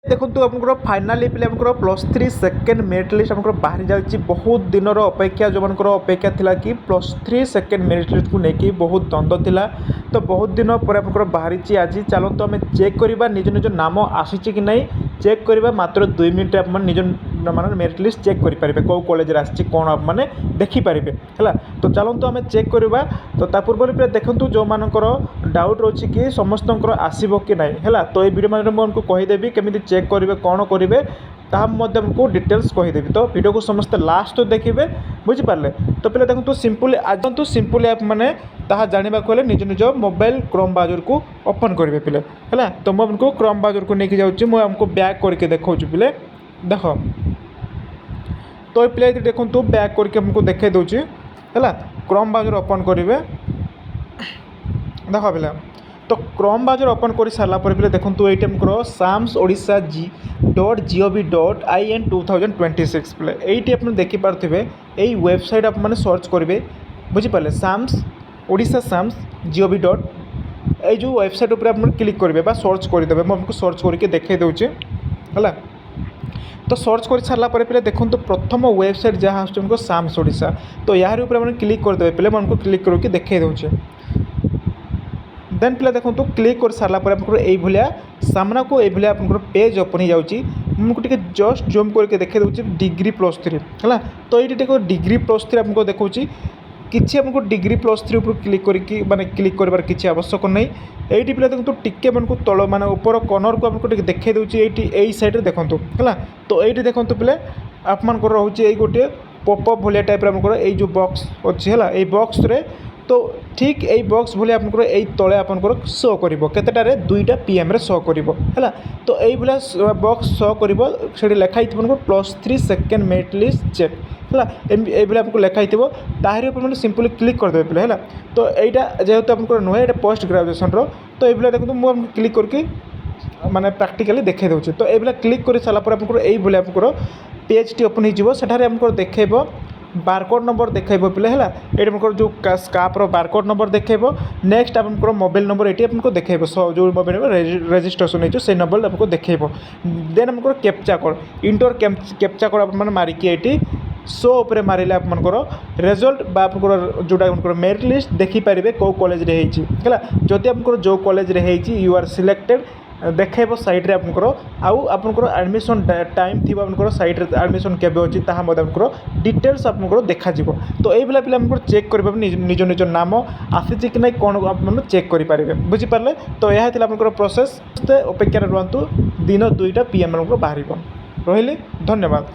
देखो आपंकर फाइनाली पे आपंकर +3 सेकेंड मेरिट लिस्ट आपंकर बाहरी जाऊँगी। बहुत दिनर अपेक्षा जो मानकर अपेक्षा थिला कि +3 सेकेंड मेरिट लिस्ट को लेकिन बहुत द्वंद्व थिला। तो बहुत दिन पर आपंकर बाहरी आज चलते आम चेक करवा निज निज नाम आसी कि नहीं चेक करवा। मात्र 2 मिनट आप निज माने मेरिट लिस्ट चेक करेंगे कौ कॉलेज आसी कौन आप मैंने देखिपारे है। तो चलते आम चेक करवा। तो ता पूर्व पे देखूँ जो मानकर डाउट रोचे कि समस्त आसब कि नहीं है। तो ये वीडियो मैंने मुझको कहीदेवी केमी चेक करेंगे कौन करेंगे तामको डिटेल्स कहीदेवी। तो वीडियो को समस्त लास्ट देखिए बुझिपारे। तो पे देखो सिंपली आज तो सिंपली आप मैंने जानवा हेल्ले निज निज मोबाइल क्रोम ब्राउजर को ओपन करेंगे पे है। तो मुझको क्रोम ब्राउजर को लेकिन जाऊँगी आमको बैक करके देखा पे देख। तो ये देखो बैक करके हमको देखे दूसरी है। क्रोम ब्राउजर ओपन करेंगे देख पे। तो क्रोम ब्राउजर ओपन कर सारापर पे देखो ये samsodisha.gov.in 2026 पे ये आप देखिपे यही वेबसाइट आप मैंने सर्च करेंगे बुझिपारे samsodisha.gov. ये जो वेबसाइट उपर आप क्लिक करेंगे सर्च करदे मुझको सर्च करके देखे दूचे है। तो सर्च कर सारापर पे देखो प्रथम वेबसाइट जहाँ आमको साम्स ओडिशा। तो यार ऊपर क्लिक करदे पे मुझको क्लिक करके देखे दूचे। देन पे देखो क्लिक कर सारापर ये सामना को ये आप पेज ओपन हो जाऊँगी। मुझको जस्ट जूम करके देखे दूसरी डिग्री +3 है। तो ये देखो डिग्री +3 आपको देखा किसी आमको डिग्री +3 ऊपर क्लिक करके माने क्लिक कर किसी आवश्यक नहीं। ये पे देखो टिके मन को तल माने ऊपर कर्नर को आपको देखे दूसरी यही सैड्रे देखूँ है। तो ये देखो पे आप रोचे ये गोटे पॉपअप भाया टाइप ये जो बॉक्स अच्छी है ये बॉक्स रे। तो ठीक यही बॉक्स भाई आप तले आपंकर शो कर केतटारे 2टा PM शो कर है। तो यही भाया बॉक्स शो कर लिखाई +3 सेकेंड मेरिट लिस्ट चेक है। ये आपको लिखाई ताहरी मैंने सिंपली क्लिक करदे पे है। तो यहाँ जेहेतु आप नुहे ये पोस्ट ग्रेजुएशन तो ये देखो मुझे क्लिक करके माने प्रैक्टिकली देखे दूसरी। तो ये क्लिक कर सारापर आपको पेज टी ओपन हो देखेब बारकोड नंबर देखेब पे है। ये जो स्कापर बारकोड नंबर देखेब। नेक्स्ट आपको मोबाइल नंबर ये आपको देखेब जो मोबाइल नंबर रजिस्ट्रेशन हो से नंबर आपको देखेब। देन आपको captcha code inter captcha code आप मारिकी ये शो उपर मारे आपंकर रिजल्ट जोटा मेरिट लिस्ट देखिपारे कौ कॉलेज रे है। जदि आप जो कॉलेज रे यू आर सिलेक्टेड देखेब सैट्रे आपंकर एडमिशन टाइम थी आपंकर सैट्रे एडमिशन केबे अच्छी ताकि डिटेल्स आपको देखा। तो ये पे आपको चेक कर निज निज नाम आसी कि नहीं कौन आप चेक करेंगे बुझिपारे। तो यह आपंकर प्रोसेस अपेक्षा रुहतु दिन 2टा PM बाहर रही। धन्यवाद।